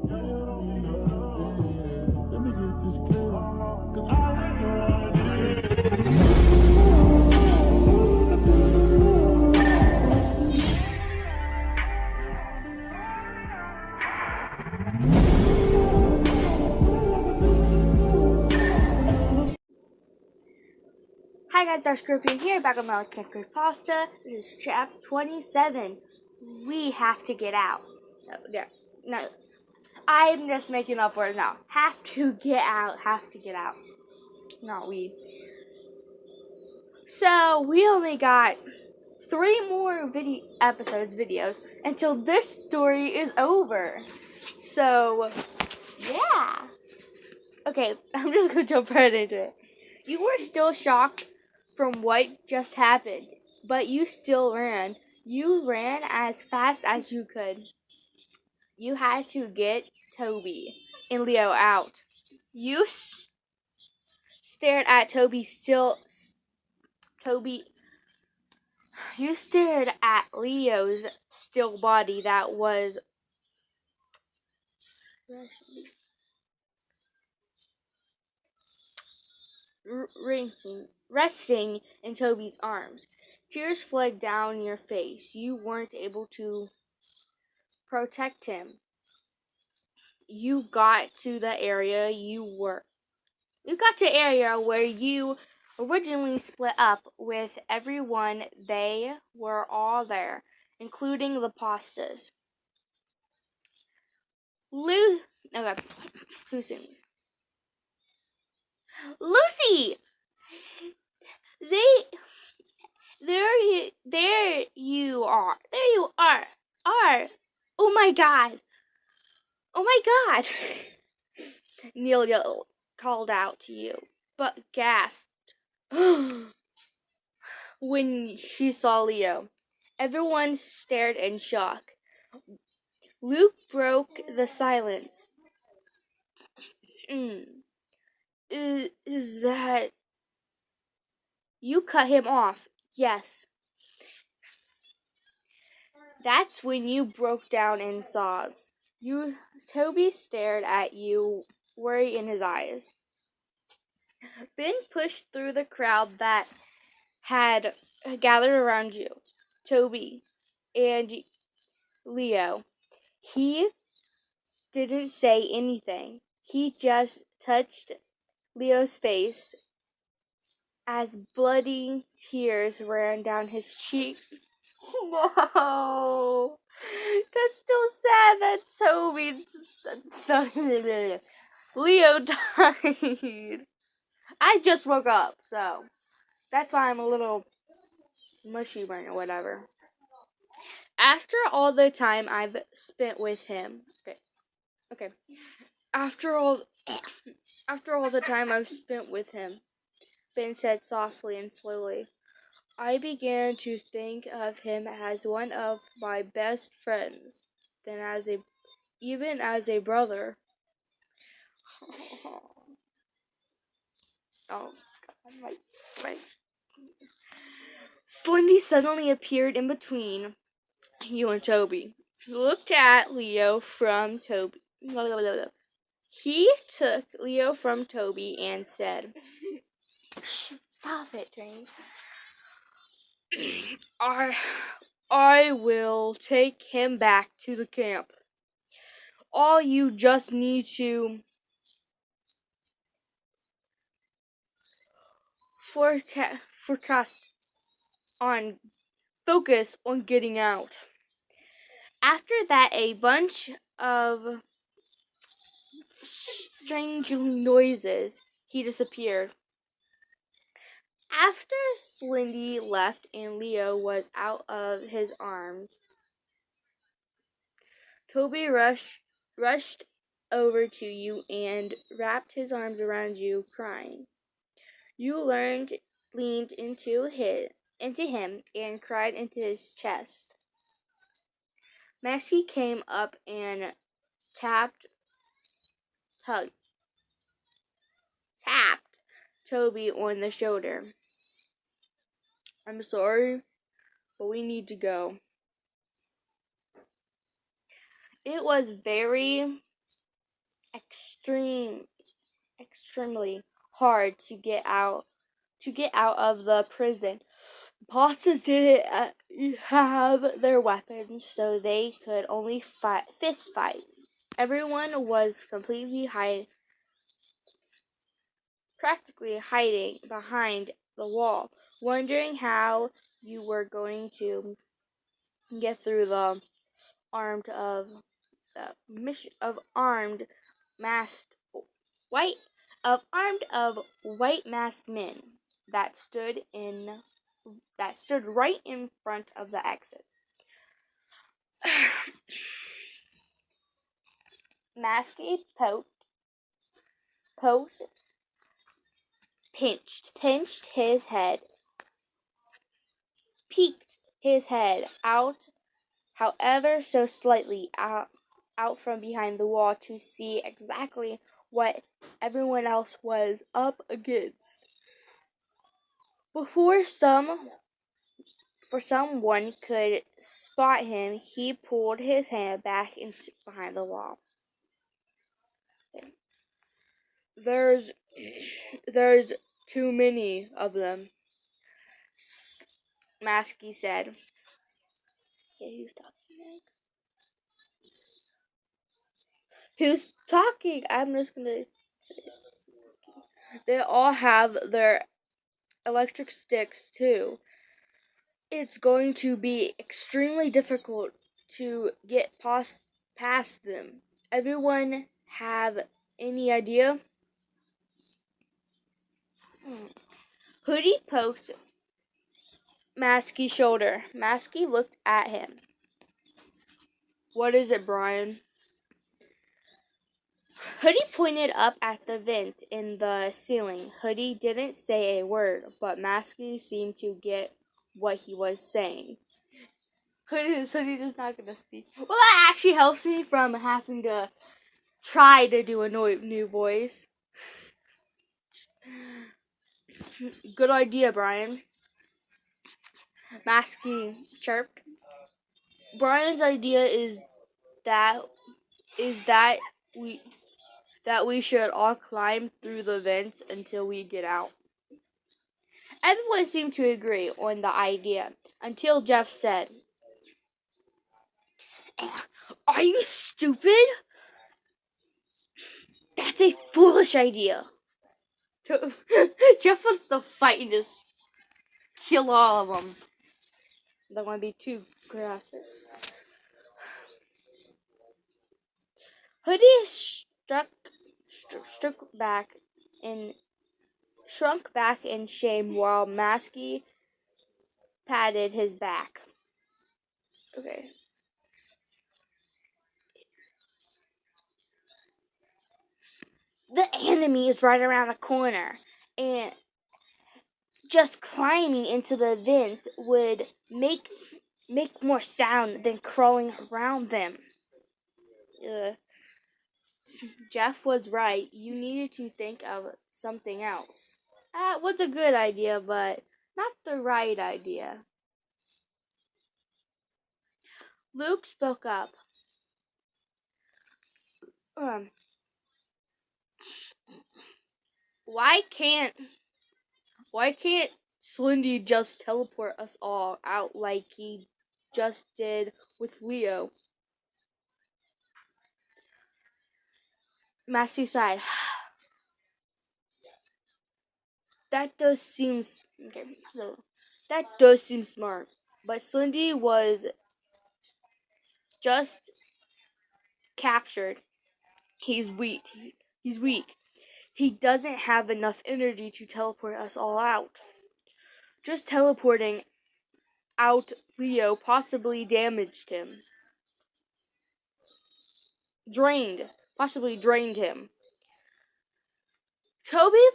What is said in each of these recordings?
Hi guys, our Scorpion here, back on my Creepypasta. This is chapter 27. We have to get out. No, I'm just making up words now. Have to get out, Not we. So, we only got 3 more videos until this story is over. So, yeah. Okay, I'm just gonna jump right into it. You were still shocked from what just happened, but you still ran. You ran as fast as you could. You had to get Toby and Leo out. You stared at You stared at Leo's still body that was resting in Toby's arms. Tears flowed down your face. You weren't able to protect him. You got to the area where you originally split up with everyone. They were all there, including the pastas. Okay, who sings? Lucy! There you are. Oh my god. Neil called out to you, but gasped when she saw Leo. Everyone stared in shock. Luke broke the silence. Is that... You cut him off. Yes. That's when you broke down in sobs. Toby stared at you, worry in his eyes. Ben pushed through the crowd that had gathered around you. Toby and Leo. He didn't say anything. He just touched Leo's face as bloody tears ran down his cheeks. No, that's still sad that Leo died. I just woke up, so that's why I'm a little mushy brain or whatever. After all the time I've spent with him, okay. After all the time I've spent with him, Ben said softly and slowly, I began to think of him as one of my best friends, then even as a brother. Oh God, my. Slindy suddenly appeared in between you and Toby. He looked at Leo from Toby. He took Leo from Toby and said, Stop it, Train. I will take him back to the camp. All you just need to focus on getting out. After that, a bunch of strange noises, he disappeared. After Slindy left and Leo was out of his arms, Toby rushed over to you and wrapped his arms around you, crying. You leaned into him and cried into his chest. Maxie came up and tapped Toby on the shoulder. I'm sorry, but we need to go. It was very extremely hard to get out of the prison. Bosses didn't have their weapons, so they could only fist fight. Everyone was practically hiding behind the wall, wondering how you were going to get through the armed of masked white white masked men that stood right in front of the exit. Masky pinched his head, peeked his head out, however so slightly, out from behind the wall to see exactly what everyone else was up against. Before someone could spot him, he pulled his hand back behind the wall. There's too many of them, Masky said. Okay, who's talking? Who's talking? I'm just gonna say it. They all have their electric sticks too. It's going to be extremely difficult to get past them. Everyone have any idea? Hoodie poked Masky's shoulder. Masky looked at him. What is it, Brian? Hoodie pointed up at the vent in the ceiling. Hoodie didn't say a word, but Masky seemed to get what he was saying. Hoodie's just not going to speak. Well, that actually helps me from having to try to do a new voice. Good idea, Brian. Masky chirped. Brian's idea is that we should all climb through the vents until we get out. Everyone seemed to agree on the idea until Jeff said, "Are you stupid? That's a foolish idea." Jeff wants to fight and just kill all of them. That want to be too graphic. Hoodie shrunk back in shame while Masky patted his back. Okay. The enemy is right around the corner, and just climbing into the vent would make more sound than crawling around them. Jeff was right. You needed to think of something else. That was a good idea, but not the right idea. Luke spoke up. Why can't Slindy just teleport us all out like he just did with Leo? Massey sighed. That does seem smart. But Slindy was just captured. He's weak. He doesn't have enough energy to teleport us all out. Just teleporting out Leo possibly damaged him. Possibly drained him. Toby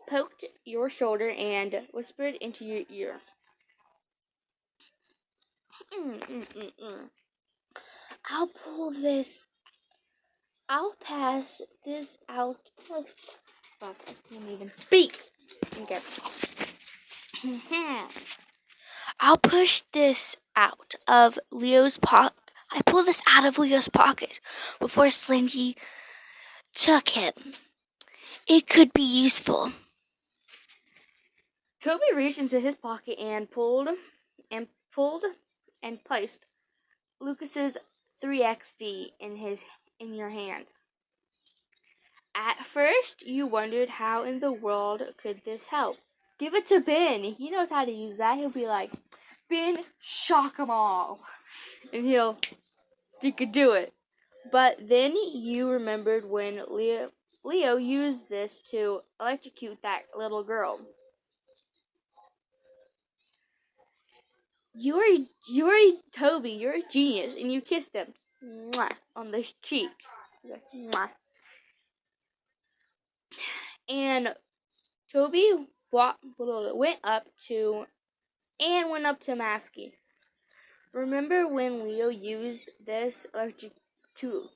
poked your shoulder and whispered into your ear. I'll pass this out of... Fuck, I can't even speak. Okay. I'll push this out of Leo's I pulled this out of Leo's pocket before Slinky took him. It could be useful. Toby reached into his pocket and pulled and placed Lucas's 3XD in your hand. At first, you wondered how in the world could this help. Give it to Ben. He knows how to use that. He'll be like, Ben, shock 'em all. And you could do it. But then you remembered when Leo used this to electrocute that little girl. You're Toby. You're a genius. And you kissed him. Mwah, on the cheek. Mwah. And Toby went up to Masky. Remember when Leo used this to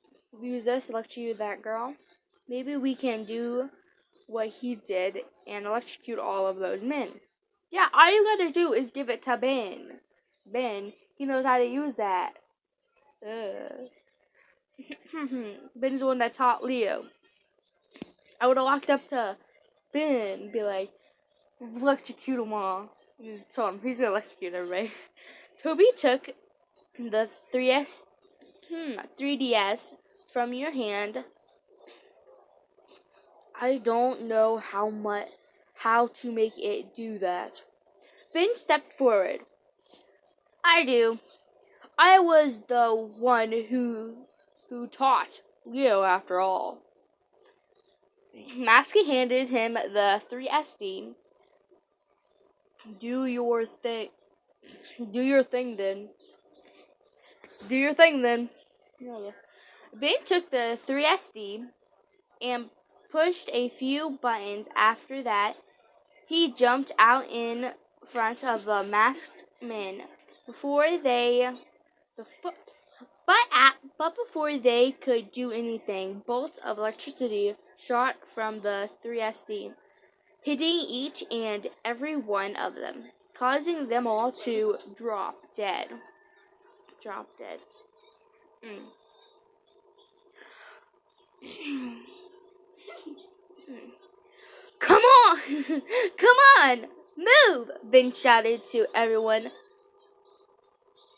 electrocute that girl? Maybe we can do what he did and electrocute all of those men. Yeah, all you gotta do is give it to Ben. Ben, he knows how to use that. Ben's the one that taught Leo. I would have walked up to Ben and be like, electrocute them all. And told him he's gonna electrocute everybody. Toby took the 3DS from your hand. I don't know how to make it do that. Ben stepped forward. I do. I was the one who taught Leo after all. Masky handed him the 3SD. Do your thing then. Ben took the 3SD and pushed a few buttons. After that, he jumped out in front of the masked men. Before they could do anything, bolts of electricity shot from the 3SD, hitting each and every one of them, causing them all to drop dead. Come on! Come on! Move! Ben shouted to everyone.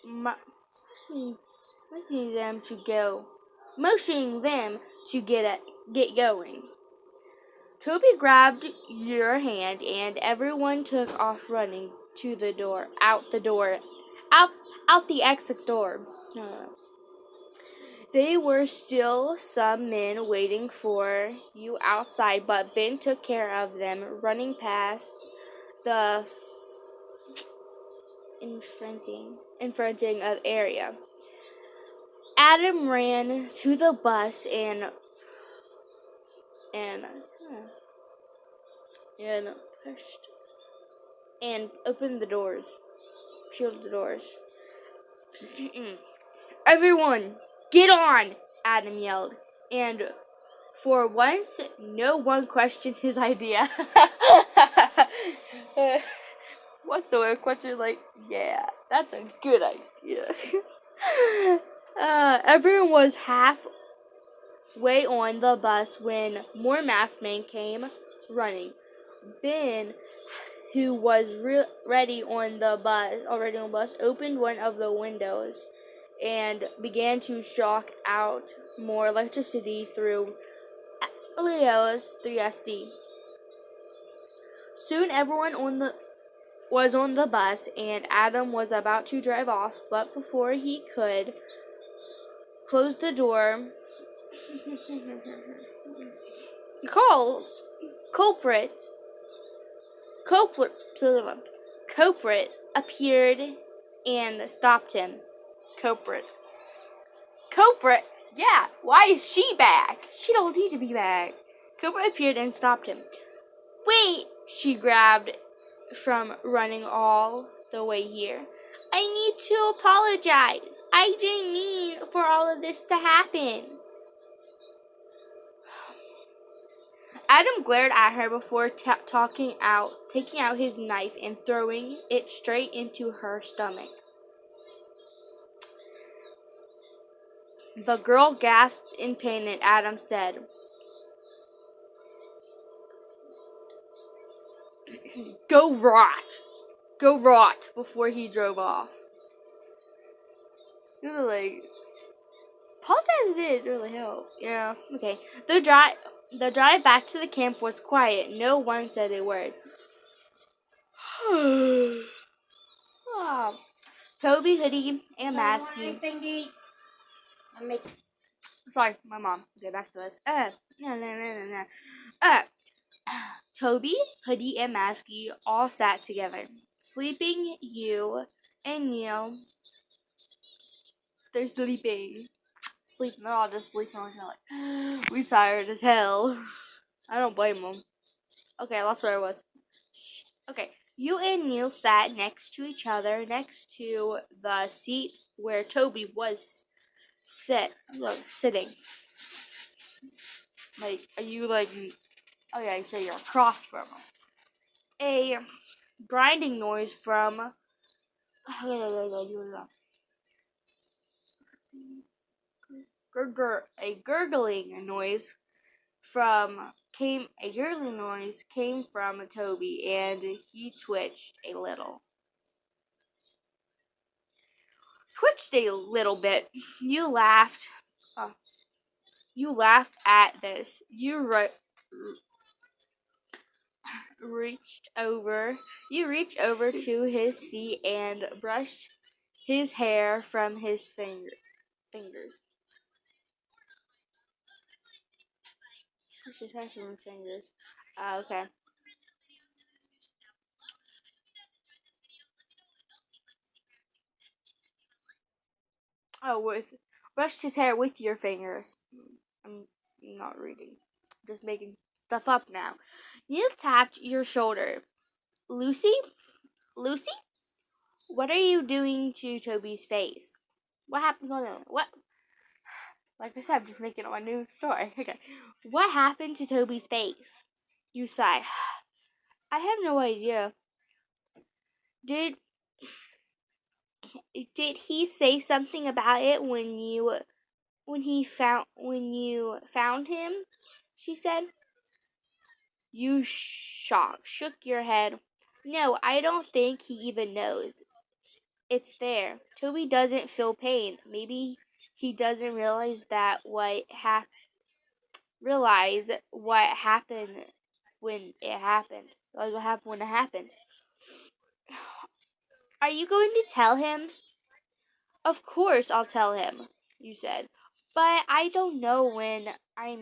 Motioning them to get going. Toby grabbed your hand and everyone took off running to the door, out the exit door. There were still some men waiting for you outside, but Ben took care of them, running past the infronting of area. Adam ran to the bus and pushed and opened the doors. Peeled the doors. Everyone, get on! Adam yelled. And for once, no one questioned his idea. What's the word? Question like, yeah, that's a good idea. Everyone was halfway on the bus when more masked men came running. Ben, who was already on the bus, opened one of the windows and began to shock out more electricity through Leo's 3SD. Soon everyone was on the bus, and Adam was about to drive off, but before he could close the door, culprit appeared and stopped him. Culprit? Yeah, why is she back? She don't need to be back. Culprit appeared and stopped him. Wait, she grabbed from running all the way here. I need to apologize. I didn't mean for all of this to happen. Adam glared at her before taking out his knife and throwing it straight into her stomach. The girl gasped in pain and Adam said, "Go rot. Go rot," before he drove off. You know, like, apologize did really help. Yeah, okay. The drive back to the camp was quiet. No one said a word. Toby, Hoodie, and Masky. Sorry, my mom. Okay, back to this. No. Toby, Hoodie, and Masky all sat together. Sleeping, you and Neil. They're sleeping. They're all just sleeping. Like, we tired as hell. I don't blame them. Okay, that's where I was. Okay, you and Neil sat next to each other, next to the seat where Toby was sitting. Like, are you like? Oh yeah, you say you're across from him. A grinding noise from a gurgling noise came from Toby, and he twitched a little. Bit. You laughed. You laughed at this. You reached over to his seat and brushed his hair from his fingers. Brushed his hair from his fingers. Okay. Oh, brushed his hair with your fingers. I'm not reading. I'm just making stuff up now. Neil tapped your shoulder. Lucy? What are you doing to Toby's face? What happened? What? Like I said, I'm just making up a new story. Okay. What happened to Toby's face? You sigh. I have no idea. Did he say something about it when you found him? She said. You shook your head. No, I don't think he even knows. It's there. Toby doesn't feel pain. Maybe he doesn't realize what happened when it happened. Like what happened when it happened. Are you going to tell him? Of course I'll tell him, you said. But I don't know when. I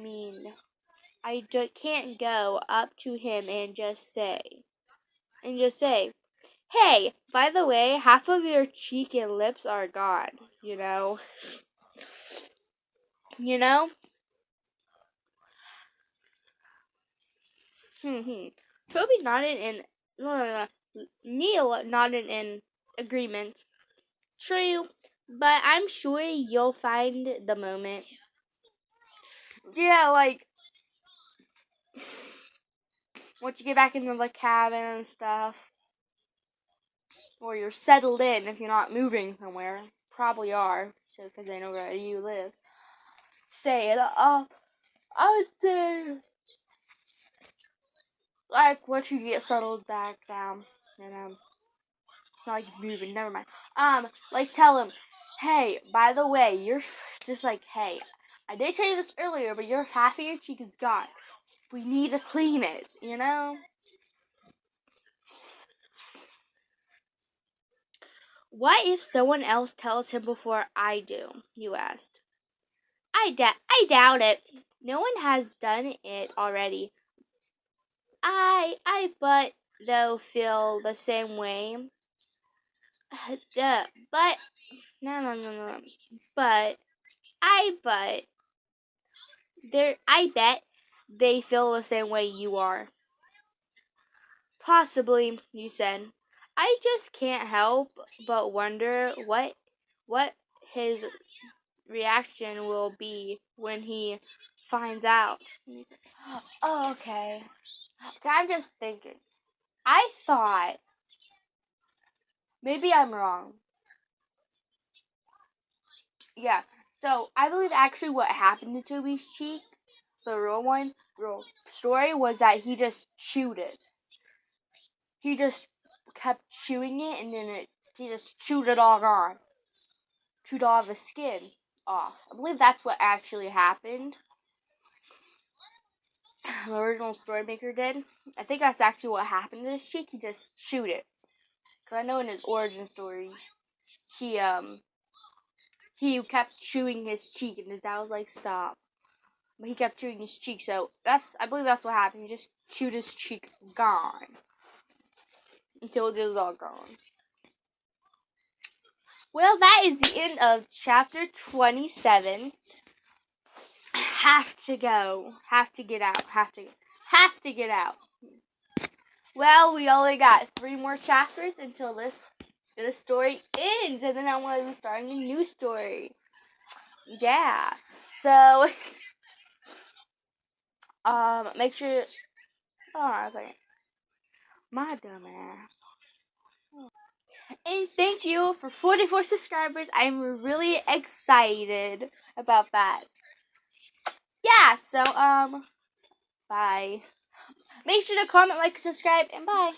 can't go up to him and just say, "Hey, by the way, half of your cheek and lips are gone." You know? Toby nodded in. No. Neil nodded in agreement. True, but I'm sure you'll find the moment. Yeah, like once you get back into the cabin and stuff, or you're settled in if you're not moving somewhere. Probably are, so because they know where you live. Stay at I would say like once you get settled back down, it's not like you're moving. Never mind. Like tell him, hey, by the way, you're just like, hey, I did tell you this earlier, but half of your cheek is gone. We need to clean it, you know? What if someone else tells him before I do? You asked. I doubt it. No one has done it already. But though feel the same way. But no. But I bet they feel the same way you are. Possibly, you said. I just can't help but wonder what his reaction will be when he finds out. Oh, okay. I'm just thinking. I thought maybe I'm wrong. Yeah. So, I believe actually what happened to Toby's cheek, the real story, was that he just chewed it. He just kept chewing it, and then he just chewed it all gone. Chewed all of his skin off. I believe that's what actually happened. The original story maker did. I think that's actually what happened to his cheek. He just chewed it. Because I know in his origin story, he kept chewing his cheek, and his dad was like, "Stop." But he kept chewing his cheek, so I believe that's what happened. He just chewed his cheek gone. Until it was all gone. Well, that is the end of chapter 27. Have to go. Have to get out. Have to get out. Well, we only got 3 more chapters until this story ends, and then I'm going to be starting a new story. Yeah. So, make sure. Hold on a second. My dumb ass. And thank you for 44 subscribers. I'm really excited about that. Yeah, so, bye. Make sure to comment, like, subscribe, and bye.